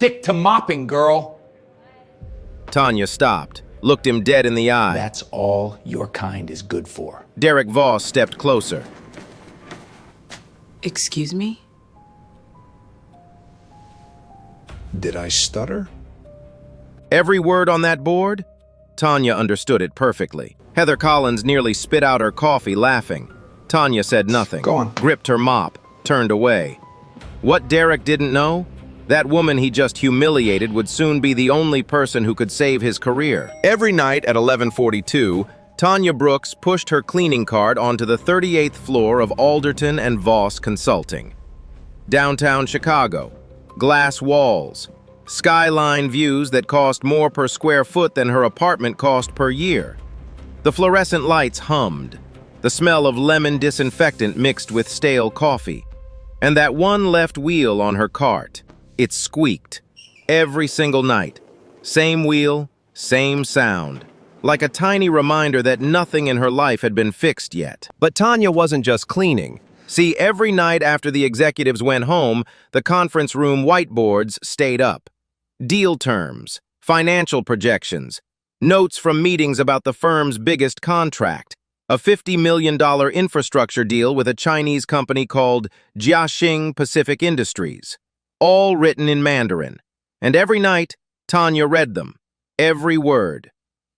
Stick to mopping, girl. Tanya stopped, looked him dead in the eye. That's all your kind is good for. Derek Voss stepped closer. Excuse me? Did I stutter? Every word on that board? Tanya understood it perfectly. Heather Collins nearly spit out her coffee laughing. Tanya said nothing. Go on. Gripped her mop, turned away. What Derek didn't know? That woman he just humiliated would soon be the only person who could save his career. Every night at 11:42, Tanya Brooks pushed her cleaning cart onto the 38th floor of Alderton and Voss Consulting. Downtown Chicago, glass walls, skyline views that cost more per square foot than her apartment cost per year. The fluorescent lights hummed, the smell of lemon disinfectant mixed with stale coffee, and that one left wheel on her cart. It squeaked every single night. Same wheel, same sound, like a tiny reminder that nothing in her life had been fixed yet. But Tanya wasn't just cleaning. See, every night after the executives went home, the conference room whiteboards stayed up. Deal terms, financial projections, notes from meetings about the firm's biggest contract, a $50 million infrastructure deal with a Chinese company called Jiaxing Pacific Industries. All written in Mandarin, and every night, Tanya read them, every word.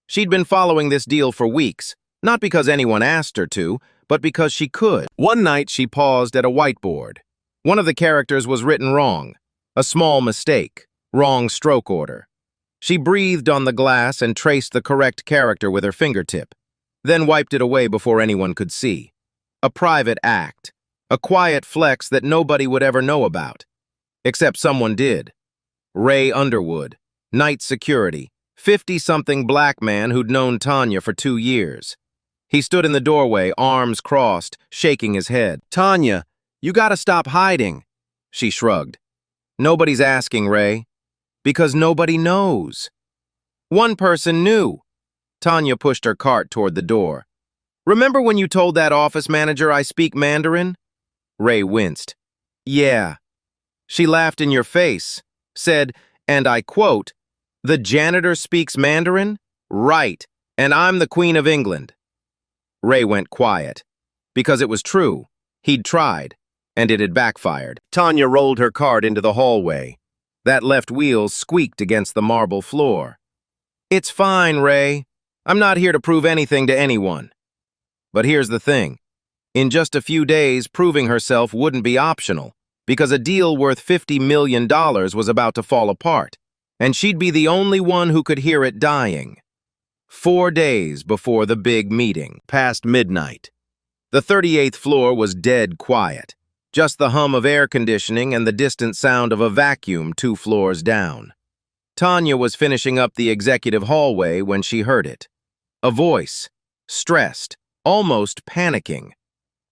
She'd been following this deal for weeks, not because anyone asked her to, but because she could. One night, she paused at a whiteboard. One of the characters was written wrong, a small mistake, wrong stroke order. She breathed on the glass and traced the correct character with her fingertip, then wiped it away before anyone could see. A private act, a quiet flex that nobody would ever know about. Except someone did. Ray Underwood, night security, 50-something black man who'd known Tanya for 2 years. He stood in the doorway, arms crossed, shaking his head. "Tanya, you gotta stop hiding." She shrugged. "Nobody's asking, Ray. Because nobody knows." One person knew. Tanya pushed her cart toward the door. "Remember when you told that office manager I speak Mandarin?" Ray winced. "Yeah." She laughed in your face, said, and I quote, "The janitor speaks Mandarin? Right, and I'm the Queen of England." Ray went quiet, because it was true. He'd tried, and it had backfired. Tanya rolled her cart into the hallway. That left wheel squeaked against the marble floor. "It's fine, Ray. I'm not here to prove anything to anyone." But here's the thing. In just a few days, proving herself wouldn't be optional, because a deal worth $50 million was about to fall apart, and she'd be the only one who could hear it dying. 4 days before the big meeting, past midnight. The 38th floor was dead quiet, just the hum of air conditioning and the distant sound of a vacuum 2 floors down. Tanya was finishing up the executive hallway when she heard it. A voice, stressed, almost panicking.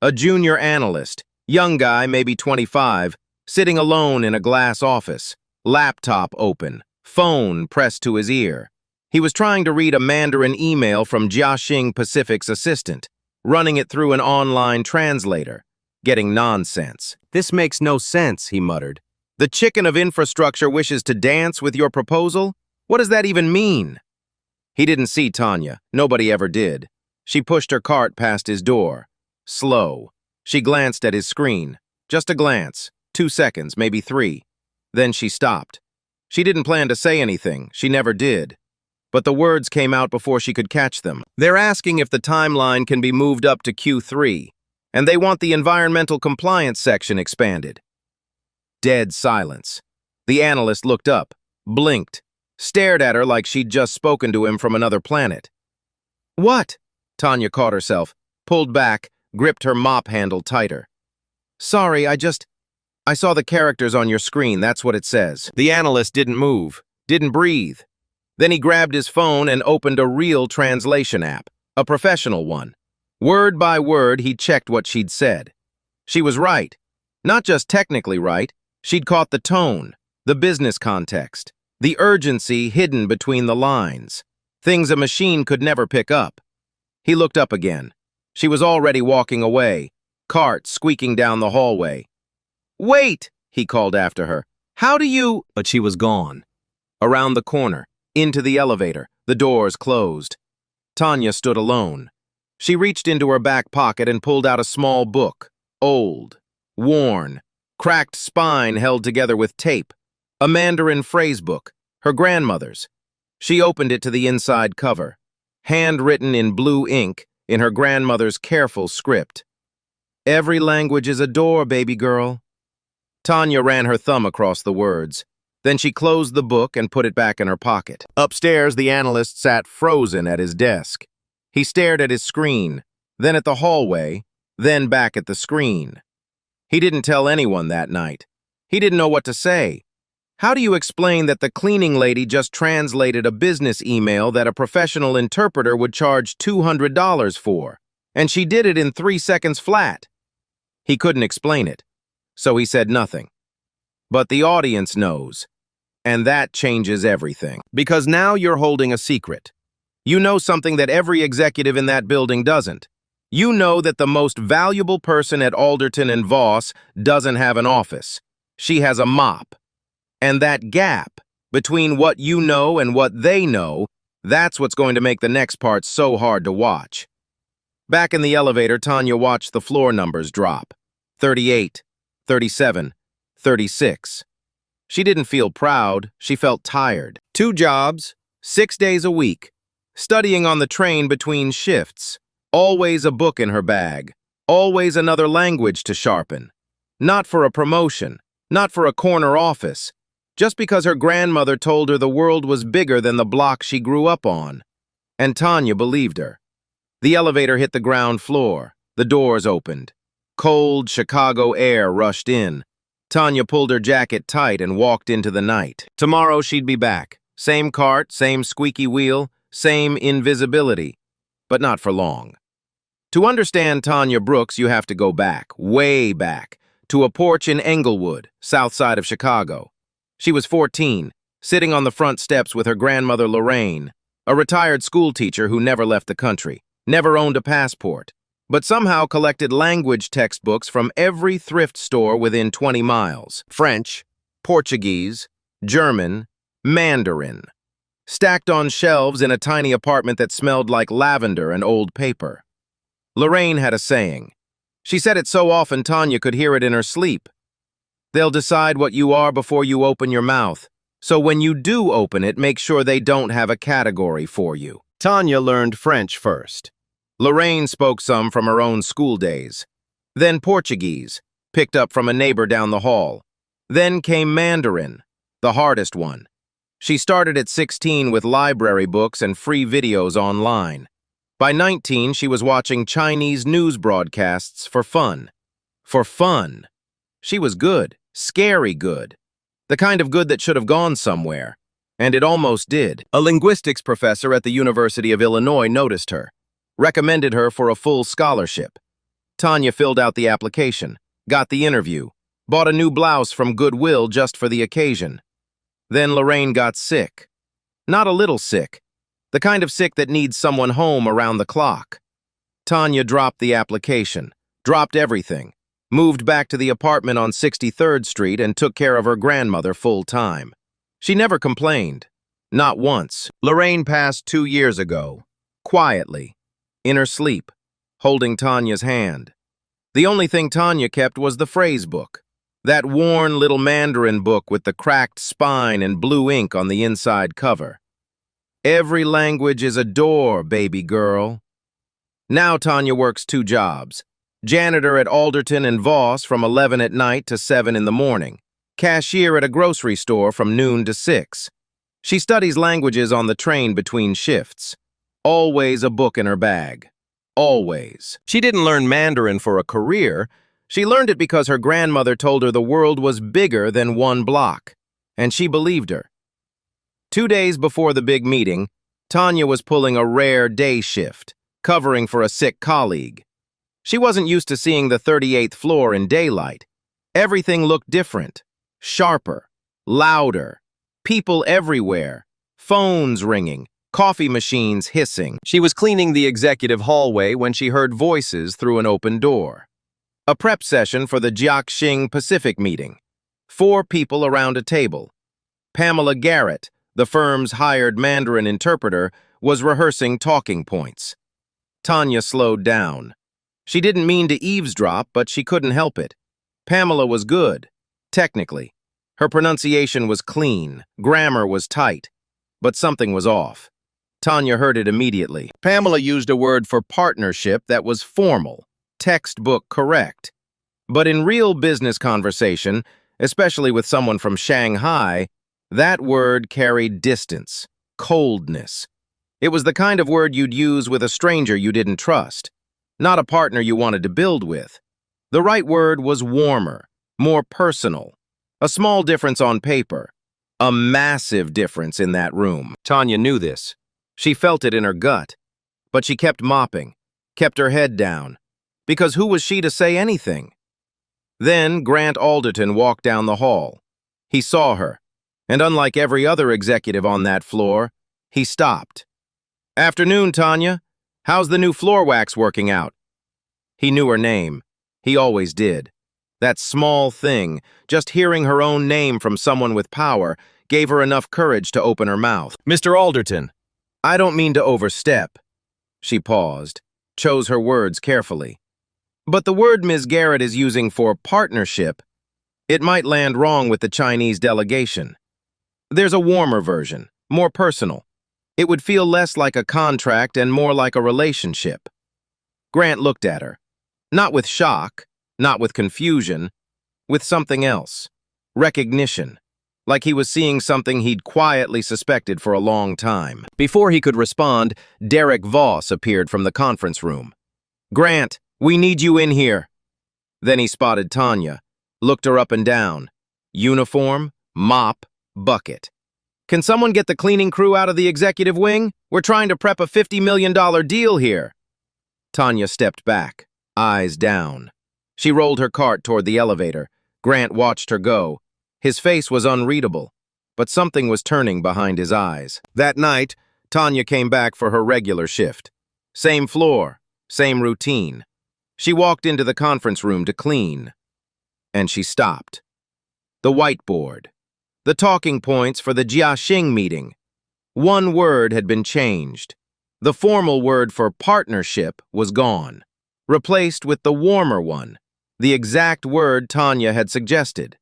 A junior analyst, young guy, maybe 25, sitting alone in a glass office, laptop open, phone pressed to his ear. He was trying to read a Mandarin email from Jiaxing Pacific's assistant, running it through an online translator, getting nonsense. "This makes no sense," he muttered. "The chicken of infrastructure wishes to dance with your proposal? What does that even mean?" He didn't see Tanya. Nobody ever did. She pushed her cart past his door. Slow. She glanced at his screen. Just a glance. 2 seconds, maybe 3. Then she stopped. She didn't plan to say anything. She never did. But the words came out before she could catch them. "They're asking if the timeline can be moved up to Q3, and they want the environmental compliance section expanded." Dead silence. The analyst looked up, blinked, stared at her like she'd just spoken to him from another planet. "What?" Tanya caught herself, pulled back, gripped her mop handle tighter. "Sorry, I saw the characters on your screen, that's what it says." The analyst didn't move, didn't breathe. Then he grabbed his phone and opened a real translation app, a professional one. Word by word, he checked what she'd said. She was right. Not just technically right, she'd caught the tone, the business context, the urgency hidden between the lines, things a machine could never pick up. He looked up again. She was already walking away, cart squeaking down the hallway. "Wait!" he called after her. How do you— But she was gone. Around the corner, into the elevator, the doors closed. Tanya stood alone. She reached into her back pocket and pulled out a small book, old, worn, cracked spine held together with tape, a Mandarin phrase book, her grandmother's. She opened it to the inside cover, handwritten in blue ink in her grandmother's careful script. Every language is a door, baby girl. Tanya ran her thumb across the words. Then she closed the book and put it back in her pocket. Upstairs, the analyst sat frozen at his desk. He stared at his screen, then at the hallway, then back at the screen. He didn't tell anyone that night. He didn't know what to say. How do you explain that the cleaning lady just translated a business email that a professional interpreter would charge $200 for, and she did it in 3 seconds flat? He couldn't explain it, so he said nothing. But the audience knows. And that changes everything. Because now you're holding a secret. You know something that every executive in that building doesn't. You know that the most valuable person at Alderton and Voss doesn't have an office. She has a mop. And that gap between what you know and what they know, that's what's going to make the next part so hard to watch. Back in the elevator, Tanya watched the floor numbers drop. 38, 37, 36. She didn't feel proud, she felt tired. 2 jobs, 6 days a week, studying on the train between shifts, always a book in her bag, always another language to sharpen. Not for a promotion, not for a corner office, just because her grandmother told her the world was bigger than the block she grew up on. And Tanya believed her. The elevator hit the ground floor, the doors opened. Cold Chicago air rushed in. Tanya pulled her jacket tight and walked into the night. Tomorrow she'd be back. Same cart, same squeaky wheel, same invisibility. But not for long. To understand Tanya Brooks, you have to go back, way back, to a porch in Englewood, south side of Chicago. She was 14, sitting on the front steps with her grandmother Lorraine, a retired school teacher who never left the country, never owned a passport, but somehow collected language textbooks from every thrift store within 20 miles. French, Portuguese, German, Mandarin. Stacked on shelves in a tiny apartment that smelled like lavender and old paper. Lorraine had a saying. She said it so often Tanya could hear it in her sleep. They'll decide what you are before you open your mouth, so when you do open it, make sure they don't have a category for you. Tanya learned French first. Lorraine spoke some from her own school days. Then Portuguese, picked up from a neighbor down the hall. Then came Mandarin, the hardest one. She started at 16 with library books and free videos online. By 19, she was watching Chinese news broadcasts for fun. For fun. She was good, scary good. The kind of good that should have gone somewhere. And it almost did. A linguistics professor at the University of Illinois noticed her, recommended her for a full scholarship. Tanya filled out the application, got the interview, bought a new blouse from Goodwill just for the occasion. Then Lorraine got sick. Not a little sick. The kind of sick that needs someone home around the clock. Tanya dropped the application, dropped everything, moved back to the apartment on 63rd Street and took care of her grandmother full-time. She never complained. Not once. Lorraine passed 2 years ago, quietly, in her sleep, holding Tanya's hand. The only thing Tanya kept was the phrase book. That worn little Mandarin book with the cracked spine and blue ink on the inside cover. Every language is a door, baby girl. Now Tanya works 2 jobs. Janitor at Alderton and Voss from 11 at night to 7 in the morning. Cashier at a grocery store from noon to 6. She studies languages on the train between shifts. Always a book in her bag. Always. She didn't learn Mandarin for a career. She learned it because her grandmother told her the world was bigger than one block, and she believed her. 2 days before the big meeting, Tanya was pulling a rare day shift, covering for a sick colleague. She wasn't used to seeing the 38th floor in daylight. Everything looked different, sharper, louder, people everywhere, phones ringing, coffee machines hissing. She was cleaning the executive hallway when she heard voices through an open door. A prep session for the Jiaxing Pacific meeting. 4 people around a table. Pamela Garrett, the firm's hired Mandarin interpreter, was rehearsing talking points. Tanya slowed down. She didn't mean to eavesdrop, but she couldn't help it. Pamela was good, technically. Her pronunciation was clean, grammar was tight, but something was off. Tanya heard it immediately. Pamela used a word for partnership that was formal, textbook correct. But in real business conversation, especially with someone from Shanghai, that word carried distance, coldness. It was the kind of word you'd use with a stranger you didn't trust, not a partner you wanted to build with. The right word was warmer, more personal. A small difference on paper, a massive difference in that room. Tanya knew this. She felt it in her gut. But she kept mopping, kept her head down, because who was she to say anything? Then Grant Alderton walked down the hall. He saw her, and unlike every other executive on that floor, he stopped. "Afternoon, Tanya. How's the new floor wax working out?" He knew her name. He always did. That small thing, just hearing her own name from someone with power, gave her enough courage to open her mouth. "Mr. Alderton, I don't mean to overstep." She paused, chose her words carefully. "But the word Ms. Garrett is using for partnership, it might land wrong with the Chinese delegation. There's a warmer version, more personal. It would feel less like a contract and more like a relationship." Grant looked at her, not with shock, not with confusion, with something else. Recognition. Like he was seeing something he'd quietly suspected for a long time. Before he could respond, Derek Voss appeared from the conference room. "Grant, we need you in here." Then he spotted Tanya, looked her up and down. Uniform, mop, bucket. "Can someone get the cleaning crew out of the executive wing? We're trying to prep a $50 million deal here." Tanya stepped back, eyes down. She rolled her cart toward the elevator. Grant watched her go. His face was unreadable, but something was turning behind his eyes. That night, Tanya came back for her regular shift. Same floor, same routine. She walked into the conference room to clean. And she stopped. The whiteboard. The talking points for the Jiaxing meeting. One word had been changed. The formal word for partnership was gone, replaced with the warmer one, the exact word Tanya had suggested.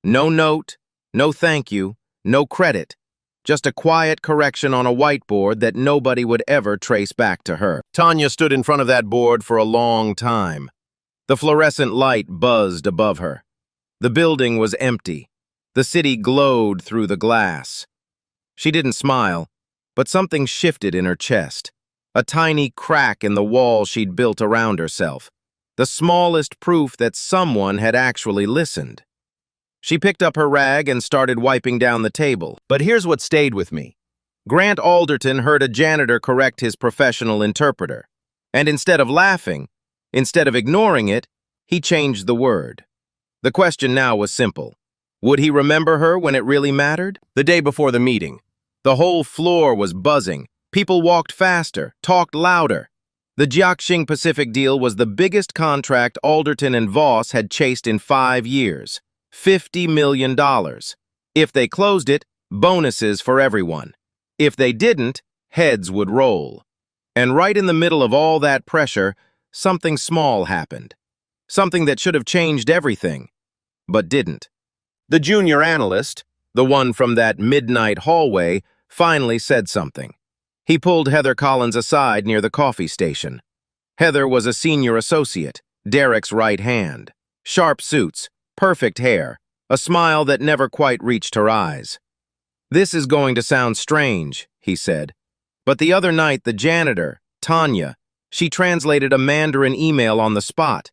No note, no thank you, no credit, just a quiet correction on a whiteboard that nobody would ever trace back to her. Tanya stood in front of that board for a long time. The fluorescent light buzzed above her. The building was empty. The city glowed through the glass. She didn't smile, but something shifted in her chest. A tiny crack in the wall she'd built around herself. The smallest proof that someone had actually listened. She picked up her rag and started wiping down the table. But here's what stayed with me. Grant Alderton heard a janitor correct his professional interpreter. And instead of laughing, instead of ignoring it, he changed the word. The question now was simple. Would he remember her when it really mattered? The day before the meeting. The whole floor was buzzing. People walked faster, talked louder. The Jiaxing Pacific deal was the biggest contract Alderton and Voss had chased in 5 years. $50 million. If they closed it, bonuses for everyone. If they didn't, heads would roll. And right in the middle of all that pressure, something small happened. Something that should have changed everything, but didn't. The junior analyst, the one from that midnight hallway, finally said something. He pulled Heather Collins aside near the coffee station. Heather was a senior associate, Derek's right hand. Sharp suits, perfect hair, a smile that never quite reached her eyes. "This is going to sound strange," he said. "But the other night, the janitor, Tanya, she translated a Mandarin email on the spot.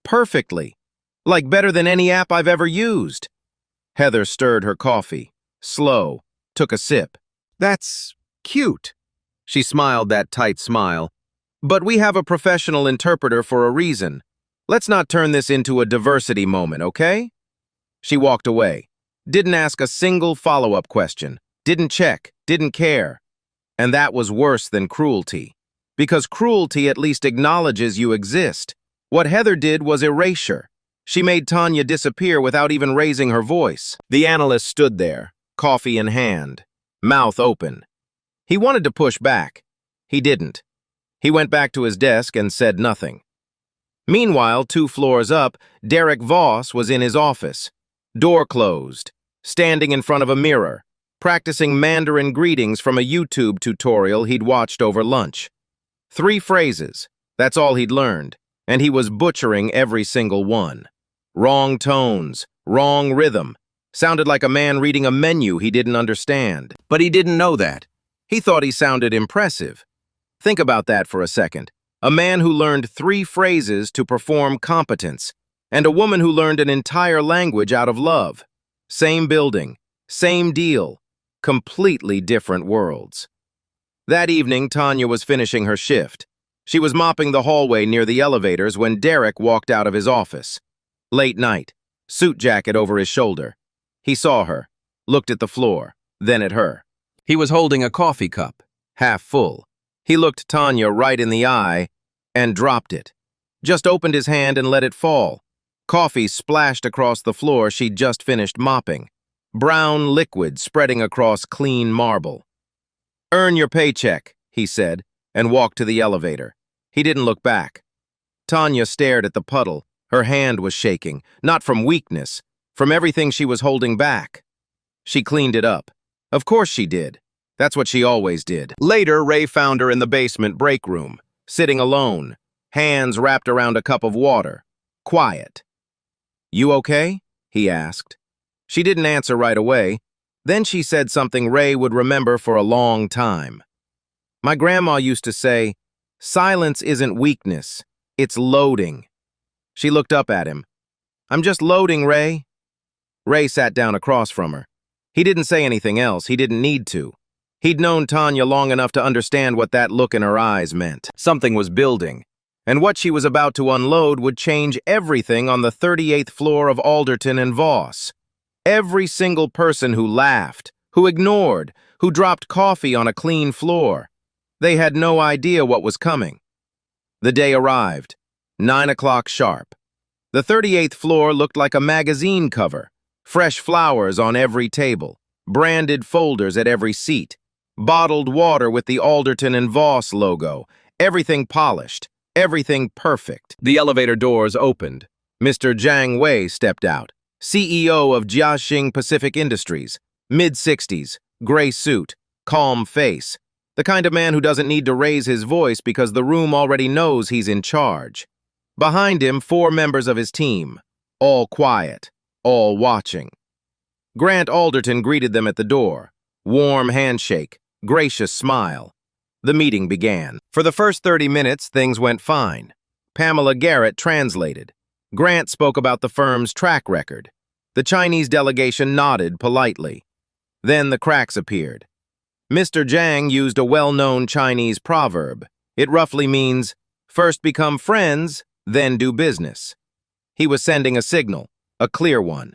Perfectly. Like better than any app I've ever used." Heather stirred her coffee, slow, took a sip. "That's cute." She smiled that tight smile. "But we have a professional interpreter for a reason. Let's not turn this into a diversity moment, okay?" She walked away. Didn't ask a single follow-up question. Didn't check. Didn't care. And that was worse than cruelty. Because cruelty at least acknowledges you exist. What Heather did was erasure. She made Tanya disappear without even raising her voice. The analyst stood there, coffee in hand, mouth open. He wanted to push back. He didn't. He went back to his desk and said nothing. Meanwhile, 2 floors up, Derek Voss was in his office, door closed, standing in front of a mirror, practicing Mandarin greetings from a YouTube tutorial he'd watched over lunch. 3 phrases, that's all he'd learned, and he was butchering every single one. Wrong tones, wrong rhythm. Sounded like a man reading a menu he didn't understand. But he didn't know that. He thought he sounded impressive. Think about that for a second. A man who learned 3 phrases to perform competence, and a woman who learned an entire language out of love. Same building, same deal, completely different worlds. That evening, Tanya was finishing her shift. She was mopping the hallway near the elevators when Derek walked out of his office. Late night, suit jacket over his shoulder. He saw her, looked at the floor, then at her. He was holding a coffee cup, half full. He looked Tanya right in the eye and dropped it. Just opened his hand and let it fall. Coffee splashed across the floor she'd just finished mopping. Brown liquid spreading across clean marble. "Earn your paycheck," he said, and walked to the elevator. He didn't look back. Tanya stared at the puddle. Her hand was shaking, not from weakness, from everything she was holding back. She cleaned it up. Of course she did. That's what she always did. Later, Ray found her in the basement break room, sitting alone, hands wrapped around a cup of water, quiet. "You okay?" he asked. She didn't answer right away. Then she said something Ray would remember for a long time. "My grandma used to say, silence isn't weakness, it's loading." She looked up at him. "I'm just loading, Ray." Ray sat down across from her. He didn't say anything else. He didn't need to. He'd known Tanya long enough to understand what that look in her eyes meant. Something was building, and what she was about to unload would change everything on the 38th floor of Alderton and Voss. Every single person who laughed, who ignored, who dropped coffee on a clean floor. They had no idea what was coming. The day arrived, 9 o'clock sharp. The 38th floor looked like a magazine cover, fresh flowers on every table, branded folders at every seat, bottled water with the Alderton and Voss logo, everything polished, everything perfect. The elevator doors opened. Mr. Jiang Wei stepped out, CEO of Jiaxing Pacific Industries, mid-60s, gray suit, calm face, the kind of man who doesn't need to raise his voice because the room already knows he's in charge. Behind him, 4 members of his team, all quiet, all watching. Grant Alderton greeted them at the door, warm handshake, gracious smile. The meeting began. For the first 30 minutes, things went fine. Pamela Garrett translated. Grant spoke about the firm's track record. The Chinese delegation nodded politely. Then the cracks appeared. Mr. Jiang used a well-known Chinese proverb. It roughly means, first become friends, then do business. He was sending a signal, a clear one.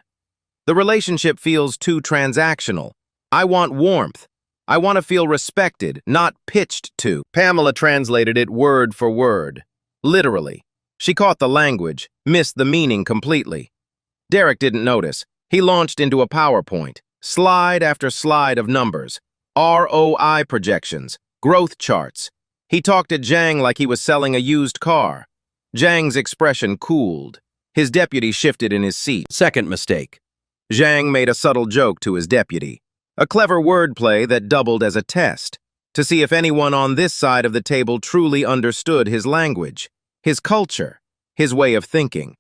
The relationship feels too transactional. I want warmth. I want to feel respected, not pitched to. Pamela translated it word for word, literally. She caught the language, missed the meaning completely. Derek didn't notice. He launched into a PowerPoint, slide after slide of numbers, ROI projections, growth charts. He talked at Jiang like he was selling a used car. Jiang's expression cooled. His deputy shifted in his seat. Second mistake. Jiang made a subtle joke to his deputy, a clever wordplay that doubled as a test, to see if anyone on this side of the table truly understood his language, his culture, his way of thinking.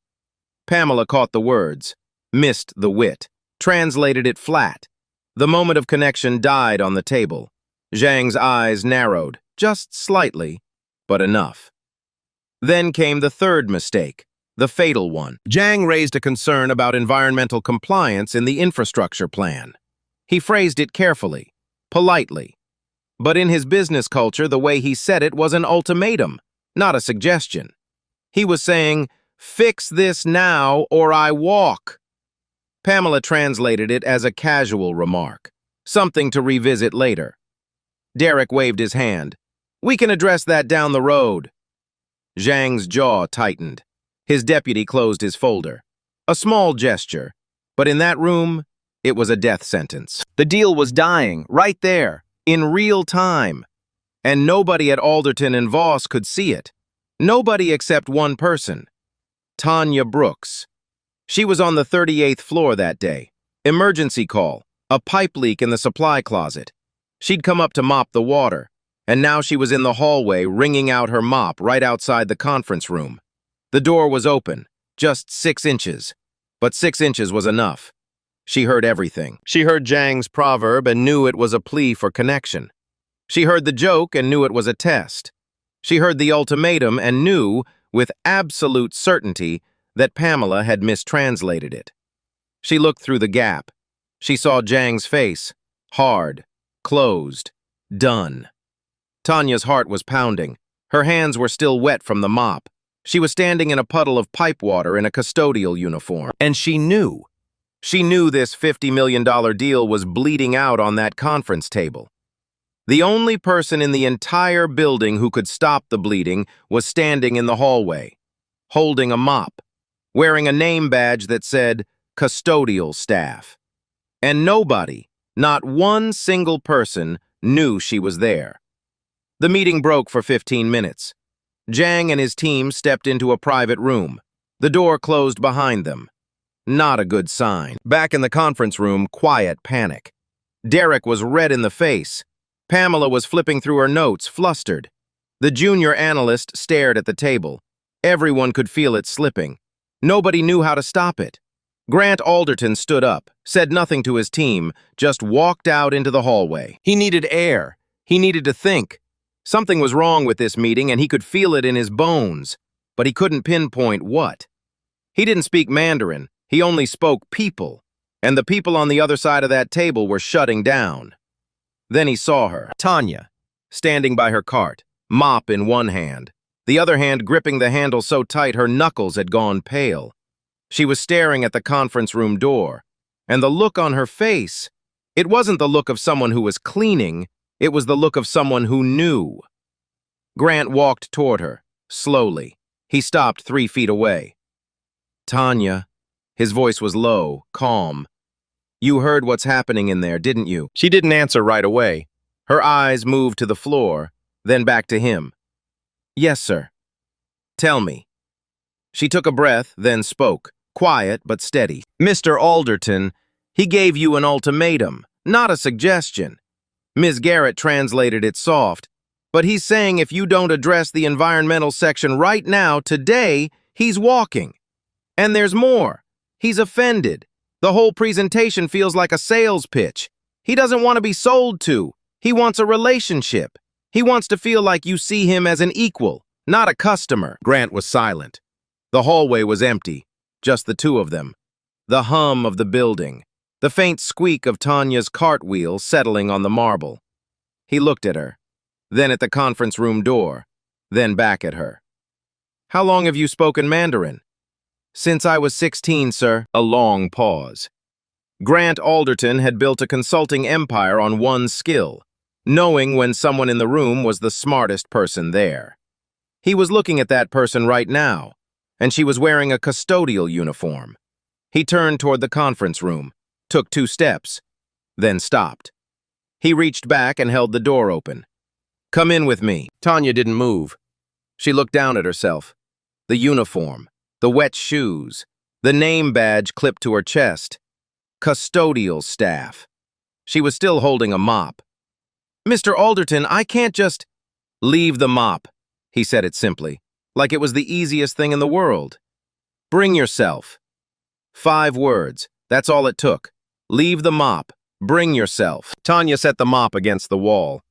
Pamela caught the words, missed the wit, translated it flat. The moment of connection died on the table. Jiang's eyes narrowed, just slightly, but enough. Then came the third mistake, the fatal one. Jiang raised a concern about environmental compliance in the infrastructure plan. He phrased it carefully, politely. But in his business culture, the way he said it was an ultimatum, not a suggestion. He was saying, fix this now or I walk. Pamela translated it as a casual remark, something to revisit later. Derek waved his hand. We can address that down the road. Jiang's jaw tightened. His deputy closed his folder. A small gesture, but in that room, it was a death sentence. The deal was dying, right there, in real time. And nobody at Alderton and Voss could see it. Nobody except one person. Tanya Brooks. She was on the 38th floor that day. Emergency call. A pipe leak in the supply closet. She'd come up to mop the water, and now she was in the hallway wringing out her mop right outside the conference room. The door was open, just 6 inches. But 6 inches was enough. She heard everything. She heard Zhang's proverb and knew it was a plea for connection. She heard the joke and knew it was a test. She heard the ultimatum and knew, with absolute certainty, that Pamela had mistranslated it. She looked through the gap. She saw Zhang's face, hard, closed, done. Tanya's heart was pounding. Her hands were still wet from the mop. She was standing in a puddle of pipe water in a custodial uniform. And she knew. She knew this $50 million deal was bleeding out on that conference table. The only person in the entire building who could stop the bleeding was standing in the hallway, holding a mop, wearing a name badge that said custodial staff. And nobody, not one single person, knew she was there. The meeting broke for 15 minutes. Zhang and his team stepped into a private room. The door closed behind them. Not a good sign. Back in the conference room, quiet panic. Derek was red in the face. Pamela was flipping through her notes, flustered. The junior analyst stared at the table. Everyone could feel it slipping. Nobody knew how to stop it. Grant Alderton stood up, said nothing to his team, just walked out into the hallway. He needed air. He needed to think. Something was wrong with this meeting, and he could feel it in his bones, but he couldn't pinpoint what. He didn't speak Mandarin. He only spoke people, and the people on the other side of that table were shutting down. Then he saw her, Tanya, standing by her cart, mop in one hand, the other hand gripping the handle so tight her knuckles had gone pale. She was staring at the conference room door, and the look on her face, it wasn't the look of someone who was cleaning, it was the look of someone who knew. Grant walked toward her, slowly. He stopped 3 feet away. Tanya. His voice was low, calm. You heard what's happening in there, didn't you? She didn't answer right away. Her eyes moved to the floor, then back to him. Yes, sir. Tell me. She took a breath, then spoke, quiet but steady. Mr. Alderton, he gave you an ultimatum, not a suggestion. Ms. Garrett translated it soft, but he's saying if you don't address the environmental section right now, today, he's walking. And there's more. He's offended. The whole presentation feels like a sales pitch. He doesn't want to be sold to. He wants a relationship. He wants to feel like you see him as an equal, not a customer. Grant was silent. The hallway was empty, just the two of them. The hum of the building. The faint squeak of Tanya's cartwheel settling on the marble. He looked at her, then at the conference room door, then back at her. How long have you spoken Mandarin? Since I was 16, sir. A long pause. Grant Alderton had built a consulting empire on one skill, knowing when someone in the room was the smartest person there. He was looking at that person right now, and she was wearing a custodial uniform. He turned toward the conference room, took 2 steps, then stopped. He reached back and held the door open. Come in with me. Tanya didn't move. She looked down at herself. The uniform, the wet shoes, the name badge clipped to her chest. Custodial staff. She was still holding a mop. Mr. Alderton, I can't just... Leave the mop. He said it simply, like it was the easiest thing in the world. Bring yourself. 5 words. That's all it took. Leave the mop. Bring yourself. Tanya set the mop against the wall.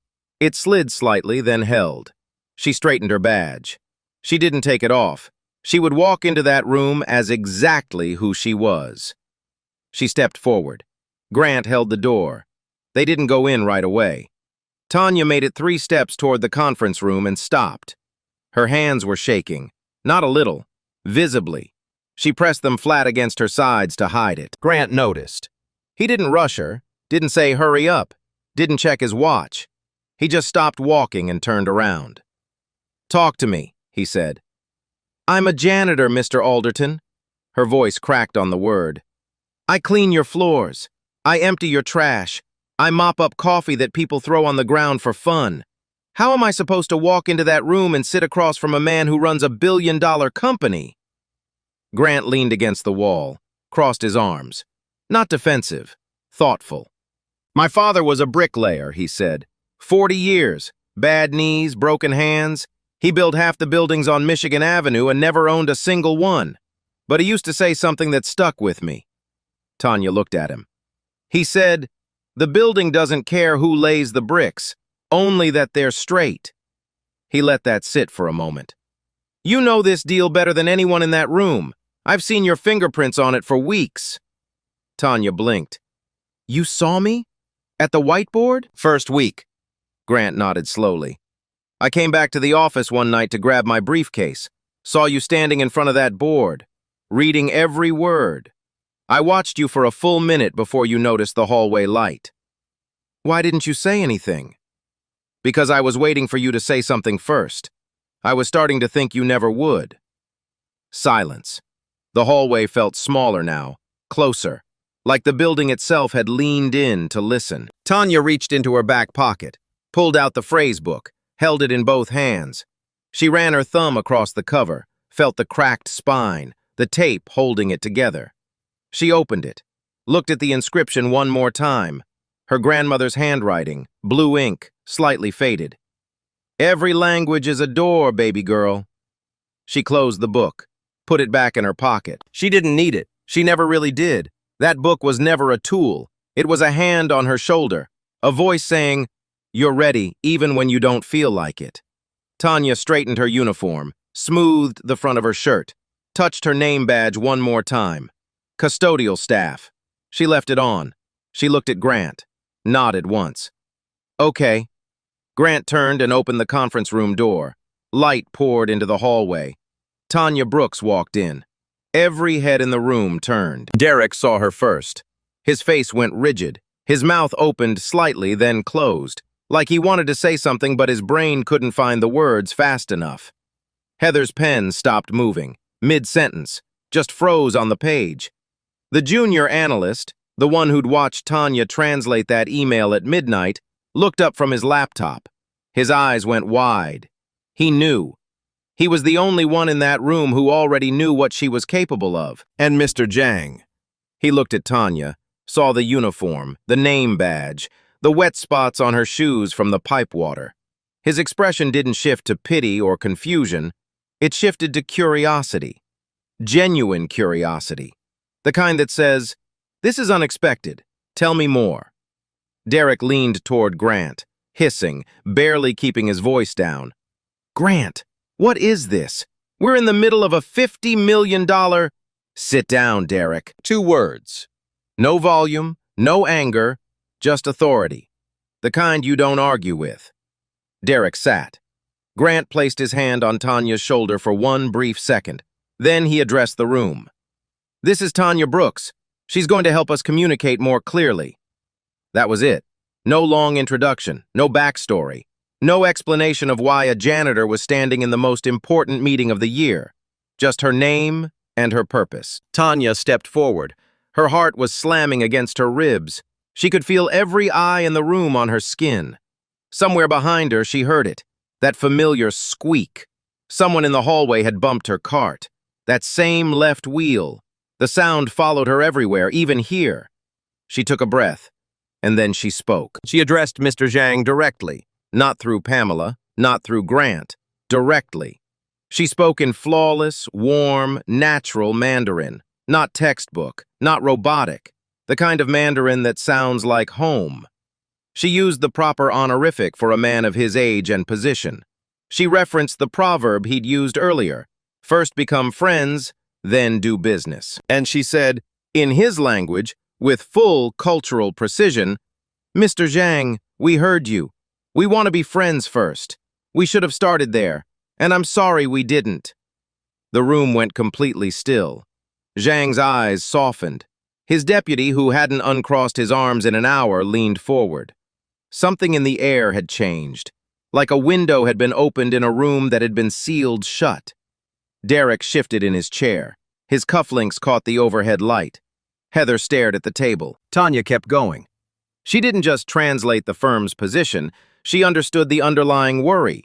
It slid slightly, then held. She straightened her badge. She didn't take it off. She would walk into that room as exactly who she was. She stepped forward. Grant held the door. They didn't go in right away. Tanya made it 3 steps toward the conference room and stopped. Her hands were shaking, not a little, visibly. She pressed them flat against her sides to hide it. Grant noticed. He didn't rush her, didn't say hurry up, didn't check his watch. He just stopped walking and turned around. Talk to me, he said. I'm a janitor, Mr. Alderton. Her voice cracked on the word. I clean your floors. I empty your trash. I mop up coffee that people throw on the ground for fun. How am I supposed to walk into that room and sit across from a man who runs $1 billion company? Grant leaned against the wall, crossed his arms. Not defensive, thoughtful. My father was a bricklayer, he said. 40 years, bad knees, broken hands. He built half the buildings on Michigan Avenue and never owned a single one. But he used to say something that stuck with me. Tanya looked at him. He said, the building doesn't care who lays the bricks, only that they're straight. He let that sit for a moment. You know this deal better than anyone in that room. I've seen your fingerprints on it for weeks. Tanya blinked. You saw me? At the whiteboard? First week. Grant nodded slowly. I came back to the office one night to grab my briefcase. Saw you standing in front of that board, reading every word. I watched you for a full minute before you noticed the hallway light. Why didn't you say anything? Because I was waiting for you to say something first. I was starting to think you never would. Silence. The hallway felt smaller now, closer, like the building itself had leaned in to listen. Tanya reached into her back pocket, pulled out the phrase book, held it in both hands. She ran her thumb across the cover, felt the cracked spine, the tape holding it together. She opened it, looked at the inscription one more time. Her grandmother's handwriting, blue ink, slightly faded. Every language is a door, baby girl. She closed the book, put it back in her pocket. She didn't need it. She never really did. That book was never a tool. It was a hand on her shoulder, a voice saying, you're ready, even when you don't feel like it. Tanya straightened her uniform, smoothed the front of her shirt, touched her name badge one more time. Custodial staff. She left it on. She looked at Grant, nodded once. Okay. Grant turned and opened the conference room door. Light poured into the hallway. Tanya Brooks walked in. Every head in the room turned. Derek saw her first. His face went rigid. His mouth opened slightly, then closed, like he wanted to say something but his brain couldn't find the words fast enough. Heather's pen stopped moving, mid-sentence, just froze on the page. The junior analyst, the one who'd watched Tanya translate that email at midnight, looked up from his laptop. His eyes went wide. He knew. He was the only one in that room who already knew what she was capable of. And Mr. Zhang. He looked at Tanya, saw the uniform, the name badge, the wet spots on her shoes from the pipe water. His expression didn't shift to pity or confusion. It shifted to curiosity. Genuine curiosity. The kind that says, this is unexpected. Tell me more. Derek leaned toward Grant, hissing, barely keeping his voice down. Grant, what is this? We're in the middle of a $50 million... Sit down, Derek. 2 words. No volume, no anger, just authority. The kind you don't argue with. Derek sat. Grant placed his hand on Tanya's shoulder for one brief second. Then he addressed the room. This is Tanya Brooks. She's going to help us communicate more clearly. That was it. No long introduction, no backstory, no explanation of why a janitor was standing in the most important meeting of the year. Just her name and her purpose. Tanya stepped forward. Her heart was slamming against her ribs. She could feel every eye in the room on her skin. Somewhere behind her, she heard it. That familiar squeak. Someone in the hallway had bumped her cart. That same left wheel. The sound followed her everywhere, even here. She took a breath, and then she spoke. She addressed Mr. Zhang directly, not through Pamela, not through Grant, directly. She spoke in flawless, warm, natural Mandarin, not textbook, not robotic, the kind of Mandarin that sounds like home. She used the proper honorific for a man of his age and position. She referenced the proverb he'd used earlier, first become friends, then do business. And she said, in his language, with full cultural precision, Mr. Zhang, we heard you. We want to be friends first. We should have started there, and I'm sorry we didn't. The room went completely still. Zhang's eyes softened. His deputy, who hadn't uncrossed his arms in an hour, leaned forward. Something in the air had changed, like a window had been opened in a room that had been sealed shut. Derek shifted in his chair, His cufflinks caught the overhead light. Heather stared at the table. Tanya kept going. She didn't just translate the firm's position, she understood the underlying worry.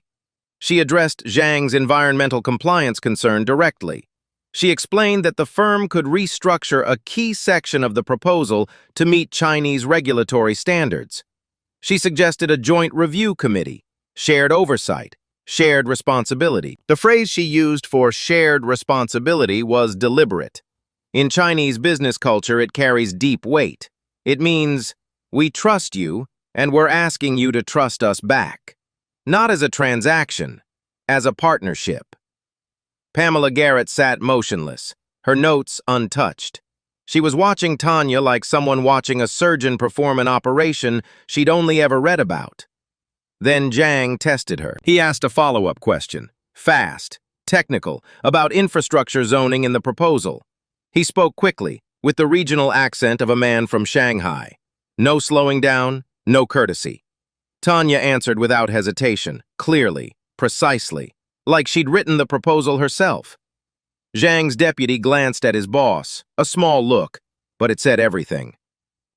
She addressed Zhang's environmental compliance concern directly. She explained that the firm could restructure a key section of the proposal to meet Chinese regulatory standards. She suggested a joint review committee, shared oversight, shared responsibility. The phrase she used for shared responsibility was deliberate. In Chinese business culture, it carries deep weight. It means, we trust you, and we're asking you to trust us back. Not as a transaction, as a partnership. Pamela Garrett sat motionless, her notes untouched. She was watching Tanya like someone watching a surgeon perform an operation she'd only ever read about. Then Zhang tested her. He asked a follow-up question, fast, technical, about infrastructure zoning in the proposal. He spoke quickly, with the regional accent of a man from Shanghai. No slowing down, no courtesy. Tanya answered without hesitation, clearly, precisely, like she'd written the proposal herself. Zhang's deputy glanced at his boss, a small look, but it said everything.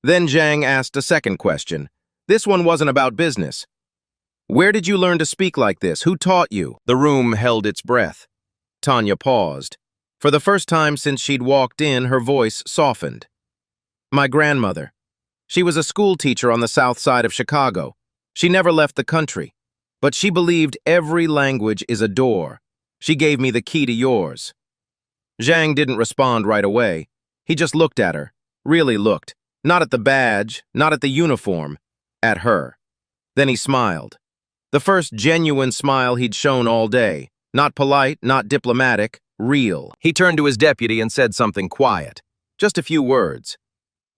Then Zhang asked a second question. This one wasn't about business. Where did you learn to speak like this? Who taught you? The room held its breath. Tanya paused. For the first time since she'd walked in, her voice softened. My grandmother. She was a school teacher on the south side of Chicago. She never left the country. But she believed every language is a door. She gave me the key to yours. Zhang didn't respond right away. He just looked at her. Really looked. Not at the badge, not at the uniform. At her. Then he smiled. The first genuine smile he'd shown all day. Not polite, not diplomatic, real. He turned to his deputy and said something quiet. Just a few words.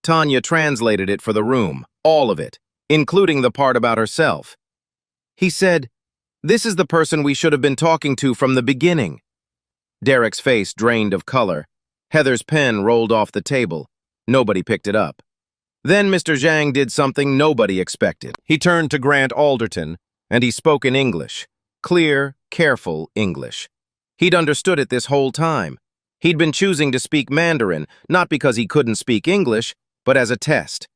Tanya translated it for the room, all of it, including the part about herself. He said, "This is the person we should have been talking to from the beginning." Derek's face drained of color. Heather's pen rolled off the table. Nobody picked it up. Then Mr. Zhang did something nobody expected. He turned to Grant Alderton, and he spoke in English. Clear, careful English. He'd understood it this whole time. He'd been choosing to speak Mandarin, not because he couldn't speak English, but as a test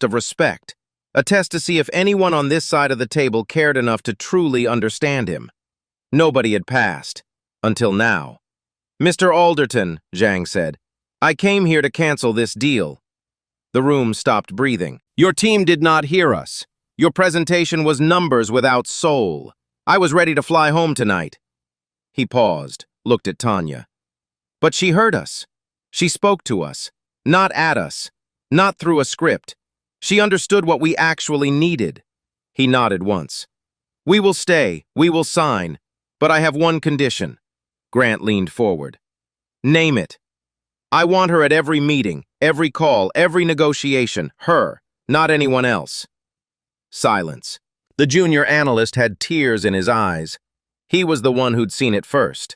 of respect, a test to see if anyone on this side of the table cared enough to truly understand him. Nobody had passed, until now. Mr. Alderton, Zhang said, I came here to cancel this deal. The room stopped breathing. Your team did not hear us. Your presentation was numbers without soul. I was ready to fly home tonight. He paused, looked at Tanya. But she heard us. She spoke to us, not at us. Not through a script. She understood what we actually needed. He nodded once. We will stay, we will sign, but I have one condition. Grant leaned forward. Name it. I want her at every meeting, every call, every negotiation. Her, not anyone else. Silence. The junior analyst had tears in his eyes. He was the one who'd seen it first.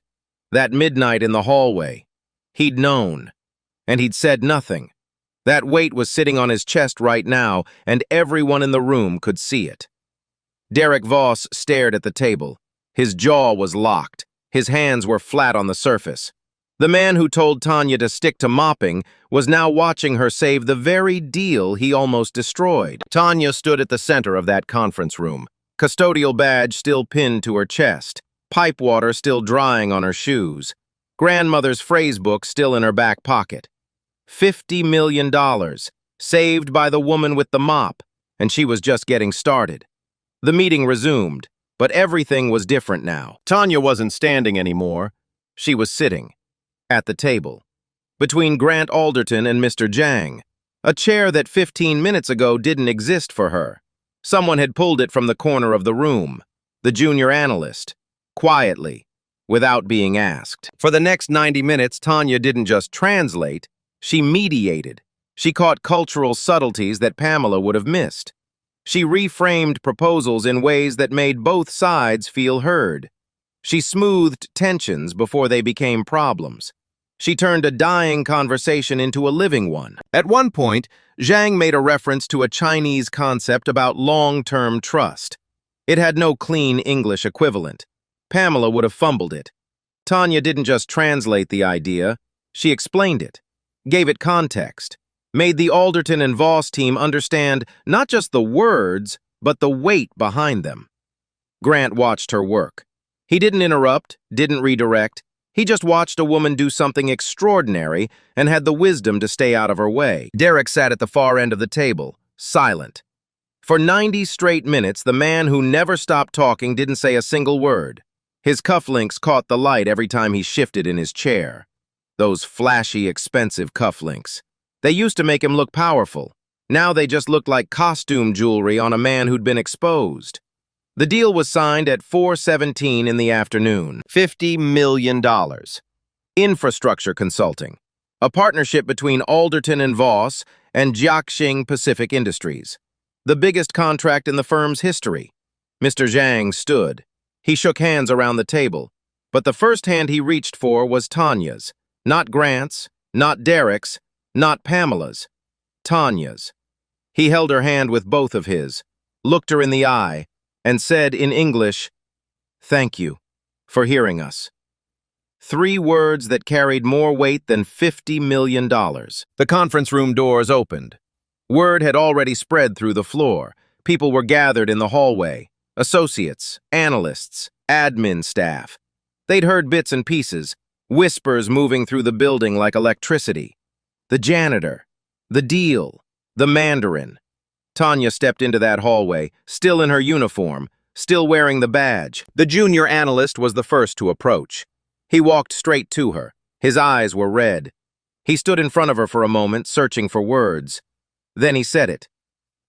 That midnight in the hallway. He'd known. And he'd said nothing. That weight was sitting on his chest right now, and everyone in the room could see it. Derek Voss stared at the table. His jaw was locked. His hands were flat on the surface. The man who told Tanya to stick to mopping was now watching her save the very deal he almost destroyed. Tanya stood at the center of that conference room, custodial badge still pinned to her chest, pipe water still drying on her shoes, grandmother's phrase book still in her back pocket. $50 million, saved by the woman with the mop, and she was just getting started. The meeting resumed, but everything was different now. Tanya wasn't standing anymore. She was sitting. At the table. Between Grant Alderton and Mr. Zhang. A chair that 15 minutes ago didn't exist for her. Someone had pulled it from the corner of the room. The junior analyst. Quietly. Without being asked. For the next 90 minutes, Tanya didn't just translate. She mediated. She caught cultural subtleties that Pamela would have missed. She reframed proposals in ways that made both sides feel heard. She smoothed tensions before they became problems. She turned a dying conversation into a living one. At one point, Zhang made a reference to a Chinese concept about long-term trust. It had no clean English equivalent. Pamela would have fumbled it. Tanya didn't just translate the idea. She explained it, gave it context, made the Alderton and Voss team understand not just the words, but the weight behind them. Grant watched her work. He didn't interrupt, didn't redirect. He just watched a woman do something extraordinary and had the wisdom to stay out of her way. Derek sat at the far end of the table, silent. For 90 straight minutes, the man who never stopped talking didn't say a single word. His cufflinks caught the light every time he shifted in his chair. Those flashy, expensive cufflinks. They used to make him look powerful. Now they just looked like costume jewelry on a man who'd been exposed. The deal was signed at 4:17 in the afternoon. $50 million. Infrastructure consulting. A partnership between Alderton and Voss and Jiaxing Pacific Industries. The biggest contract in the firm's history. Mr. Zhang stood. He shook hands around the table. But the first hand he reached for was Tanya's. Not Grant's, not Derek's, not Pamela's. Tanya's. He held her hand with both of his, looked her in the eye, and said in English, "Thank you for hearing us." 3 words that carried more weight than $50 million. The conference room doors opened. Word had already spread through the floor. People were gathered in the hallway. Associates, analysts, admin staff. They'd heard bits and pieces, whispers moving through the building like electricity. The janitor, the deal, the Mandarin. Tanya stepped into that hallway, still in her uniform, still wearing the badge. The junior analyst was the first to approach. He walked straight to her. His eyes were red. He stood in front of her for a moment, searching for words. Then he said it.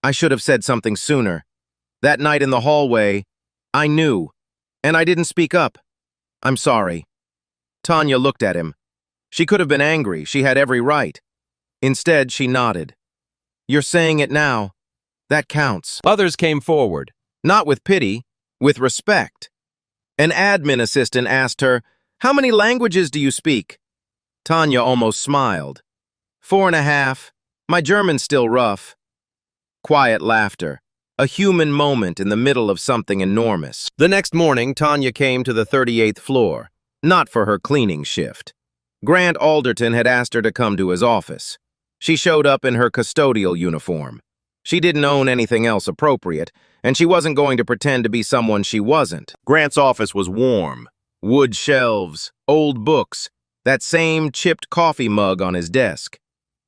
"I should have said something sooner. That night in the hallway, I knew, and I didn't speak up. I'm sorry." Tanya looked at him. She could have been angry. She had every right. Instead, she nodded. "You're saying it now. That counts." Others came forward, not with pity, with respect. An admin assistant asked her, "How many languages do you speak?" Tanya almost smiled. 4.5. My German's still rough." Quiet laughter. A human moment in the middle of something enormous. The next morning, Tanya came to the 38th floor, not for her cleaning shift. Grant Alderton had asked her to come to his office. She showed up in her custodial uniform. She didn't own anything else appropriate, and she wasn't going to pretend to be someone she wasn't. Grant's office was warm. Wood shelves, old books, that same chipped coffee mug on his desk.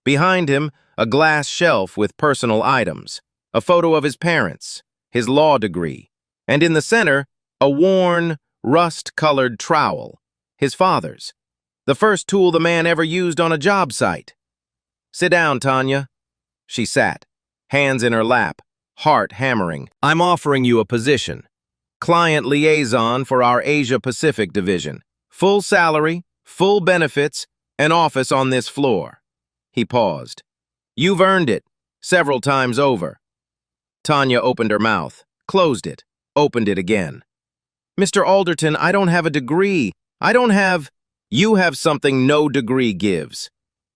Behind him, a glass shelf with personal items, a photo of his parents, his law degree, and in the center, a worn, rust-colored trowel, his father's, the first tool the man ever used on a job site. "Sit down, Tanya." She sat, hands in her lap, heart hammering. "I'm offering you a position. Client liaison for our Asia-Pacific division. Full salary, full benefits, an office on this floor." He paused. "You've earned it, several times over." Tanya opened her mouth, closed it, opened it again. "Mr. Alderton, I don't have a degree. I don't have—" "You have something no degree gives.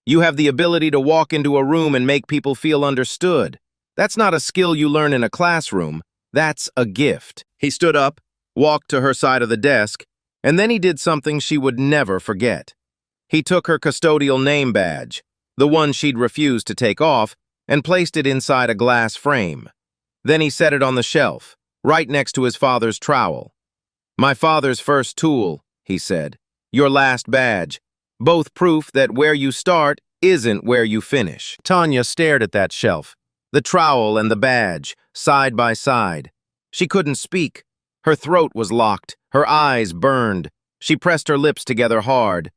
You have the ability to walk into a room and make people feel understood. That's not a skill you learn in a classroom. That's a gift." He stood up, walked to her side of the desk, and then he did something she would never forget. He took her custodial name badge, the one she'd refused to take off, and placed it inside a glass frame. Then he set it on the shelf, right next to his father's trowel. "My father's first tool," he said. "Your last badge. Both proof that where you start isn't where you finish." Tanya stared at that shelf, the trowel and the badge, side by side. She couldn't speak. Her throat was locked, her eyes burned. She pressed her lips together hard.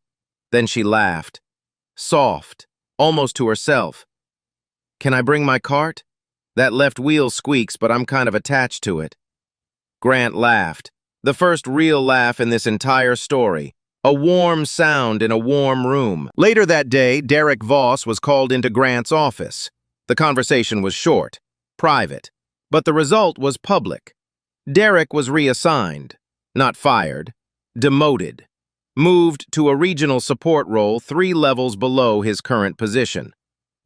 Then she laughed. Soft, almost to herself. "Can I bring my cart? That left wheel squeaks, but I'm kind of attached to it." Grant laughed. The first real laugh in this entire story. A warm sound in a warm room. Later that day, Derek Voss was called into Grant's office. The conversation was short, private, but the result was public. Derek was reassigned, not fired, demoted, moved to a regional support role 3 levels below his current position.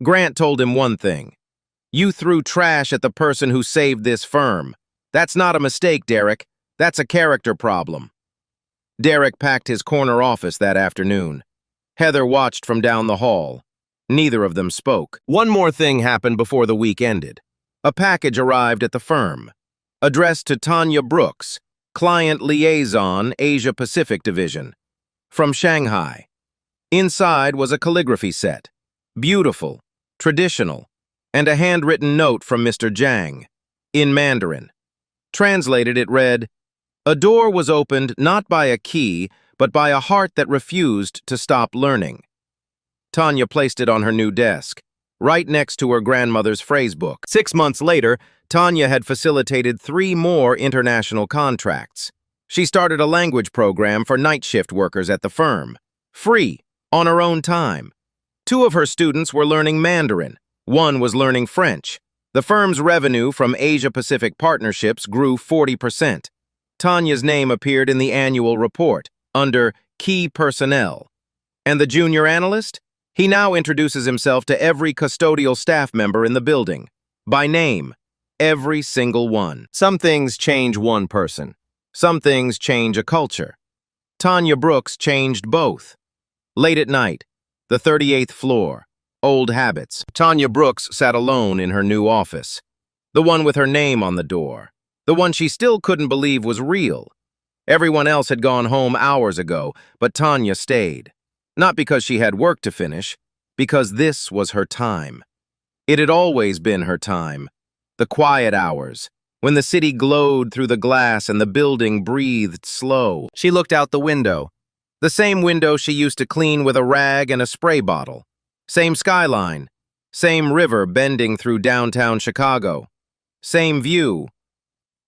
Grant told him one thing. "You threw trash at the person who saved this firm. That's not a mistake, Derek. That's a character problem." Derek packed his corner office that afternoon. Heather watched from down the hall. Neither of them spoke. One more thing happened before the week ended. A package arrived at the firm, addressed to Tanya Brooks, Client Liaison, Asia Pacific Division, from Shanghai. Inside was a calligraphy set, beautiful, traditional, and a handwritten note from Mr. Zhang, in Mandarin. Translated, it read, "A door was opened not by a key, but by a heart that refused to stop learning." Tanya placed it on her new desk, right next to her grandmother's phrasebook. 6 months later, Tanya had facilitated 3 more international contracts. She started a language program for night shift workers at the firm, free, on her own time. 2 of her students were learning Mandarin. 1 was learning French. The firm's revenue from Asia-Pacific partnerships grew 40%. Tanya's name appeared in the annual report, under Key Personnel. And the junior analyst? He now introduces himself to every custodial staff member in the building, by name, every single one. Some things change one person. Some things change a culture. Tanya Brooks changed both. Late at night, the 38th floor, old habits. Tanya Brooks sat alone in her new office, the one with her name on the door, the one she still couldn't believe was real. Everyone else had gone home hours ago, but Tanya stayed. Not because she had work to finish, because this was her time. It had always been her time. The quiet hours, when the city glowed through the glass and the building breathed slow. She looked out the window. The same window she used to clean with a rag and a spray bottle. Same skyline. Same river bending through downtown Chicago. Same view.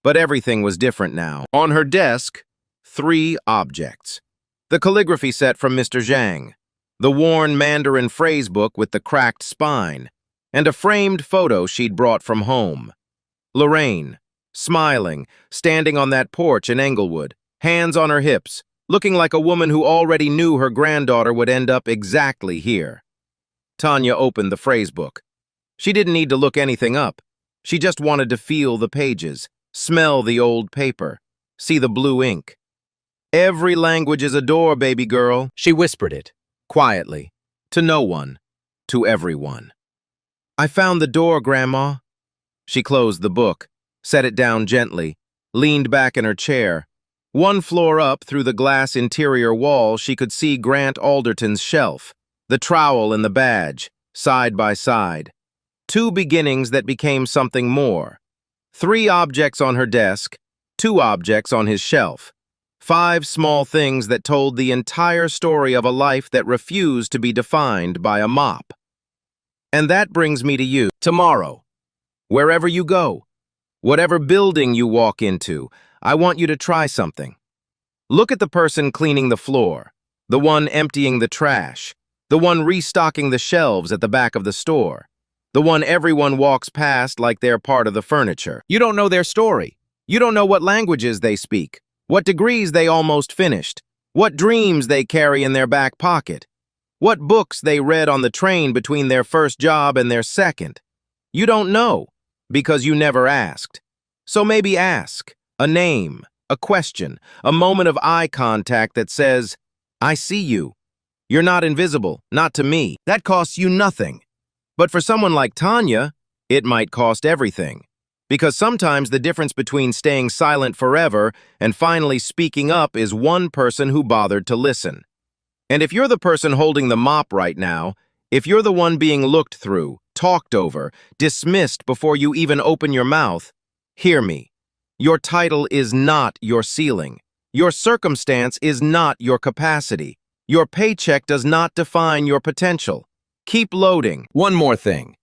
But everything was different now. On her desk, 3 objects. The calligraphy set from Mr. Zhang, the worn Mandarin phrasebook with the cracked spine, and a framed photo she'd brought from home. Lorraine, smiling, standing on that porch in Englewood, hands on her hips, looking like a woman who already knew her granddaughter would end up exactly here. Tanya opened the phrasebook. She didn't need to look anything up. She just wanted to feel the pages, smell the old paper, see the blue ink. "Every language is a door, baby girl," she whispered it, quietly, to no one, to everyone. "I found the door, Grandma." She closed the book, set it down gently, leaned back in her chair. 1 floor up through the glass interior wall, she could see Grant Alderton's shelf, the trowel and the badge, side by side. 2 beginnings that became something more. 3 objects on her desk, 2 objects on his shelf. 5 small things that told the entire story of a life that refused to be defined by a mop. And that brings me to you. Tomorrow, wherever you go, whatever building you walk into, I want you to try something. Look at the person cleaning the floor, the one emptying the trash, the one restocking the shelves at the back of the store, the one everyone walks past like they're part of the furniture. You don't know their story. You don't know what languages they speak, what degrees they almost finished, what dreams they carry in their back pocket, what books they read on the train between their first job and their second. You don't know, because you never asked. So maybe ask. A name, a question, a moment of eye contact that says, "I see you. You're not invisible, not to me." That costs you nothing. But for someone like Tanya, it might cost everything. Because sometimes the difference between staying silent forever and finally speaking up is one person who bothered to listen. And if you're the person holding the mop right now, if you're the one being looked through, talked over, dismissed before you even open your mouth, hear me. Your title is not your ceiling. Your circumstance is not your capacity. Your paycheck does not define your potential. Keep loading. One more thing.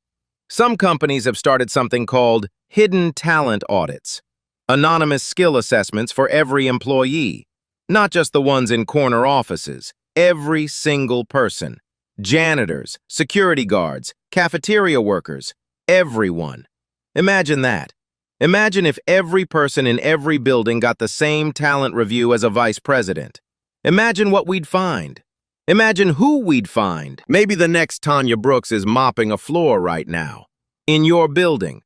Some companies have started something called hidden talent audits. Anonymous skill assessments for every employee. Not just the ones in corner offices. Every single person. Janitors, security guards, cafeteria workers. Everyone. Imagine that. Imagine if every person in every building got the same talent review as a vice president. Imagine what we'd find. Imagine who we'd find. Maybe the next Tanya Brooks is mopping a floor right now. In your building.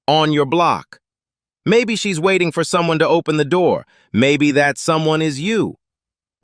On your block. Maybe she's waiting for someone to open the door. Maybe that someone is you.